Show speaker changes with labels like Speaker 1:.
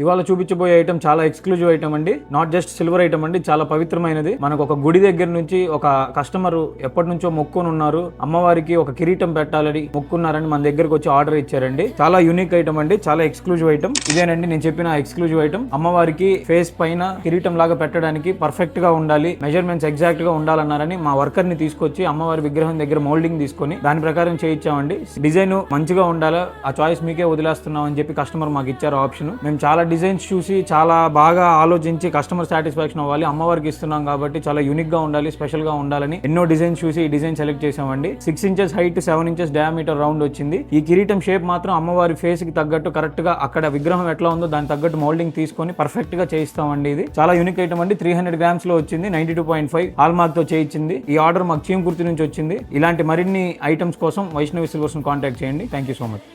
Speaker 1: ఇవాళ చూపించబోయే ఐటమ్ చాలా ఎక్స్క్లూజివ్ ఐటమ్ అండి. నాట్ జస్ట్ సిల్వర్ ఐటమ్ అండి, చాలా పవిత్రమైనది. మనకు ఒక గుడి దగ్గర నుంచి ఒక కస్టమర్ ఎప్పటి నుంచో మొక్కుని ఉన్నారు, అమ్మవారికి ఒక కిరీటం పెట్టాలని మొక్కున్నారని మన దగ్గరకు వచ్చి ఆర్డర్ ఇచ్చారండి. చాలా యూనిక్ ఐటమ్ అండి, చాలా ఎక్స్క్లూజివ్ ఐటమ్. ఇదేనండి నేను చెప్పిన ఎక్స్క్లూజివ్ ఐటమ్. అమ్మవారికి ఫేస్ పైన కిరీటం లాగా పెట్టడానికి పర్ఫెక్ట్ గా ఉండాలి, మెజర్మెంట్స్ ఎగ్జాక్ట్ గా ఉండాలన్నారని మా వర్కర్ ని తీసుకొచ్చి అమ్మవారి విగ్రహం దగ్గర మౌల్డింగ్ తీసుకొని దాని ప్రకారం చేయించామండి. డిజైన్ మంచిగా ఉండాలా, ఆ చాయిస్ మీకే వదిలేస్తున్నాం అని చెప్పి కస్టమర్ మాకు ఇచ్చారు ఆప్షన్. మేము చాలా డిజైన్స్ చూసి చాలా బాగా ఆలోచించి కస్టమర్ సాటిస్ఫాక్షన్ అవ్వాలి, అమ్మవారికి ఇస్తున్నాం కాబట్టి చాలా యూనిక్ గా ఉండాలి, స్పెషల్ గా ఉండాలని ఎన్నో డిజైన్స్ చూసి ఈ డిజైన్ సెలెక్ట్ చేసామండి. 6 inches height, 7 inches diameter round వచ్చింది. ఈ కిరీటం షేప్ మాత్రం అమ్మవారి ఫేస్ కి తగ్గట్టు కరెక్ట్ గా అక్కడ విగ్రహం ఎట్లా ఉందో దానికి తగ్గట్టు మౌల్డింగ్ తీసుకొని పర్ఫెక్ట్ గా చేయిస్తామండి. ఇది చాలా యూనిక్ ఐటమ్ అండి. 300 గ్రామ్స్ లో వచ్చింది, 92.5 హాల్ మార్క్ తో చేయించింది. ఈ ఆర్డర్ మాకు చీమకుర్తి నుంచి వచ్చింది. ఇలాంటి మరిన్ని ఐటమ్స్ కోసం వైష్ణవి సిల్వర్స్ కాంటాక్ట్ చేయండి. Thank you so much.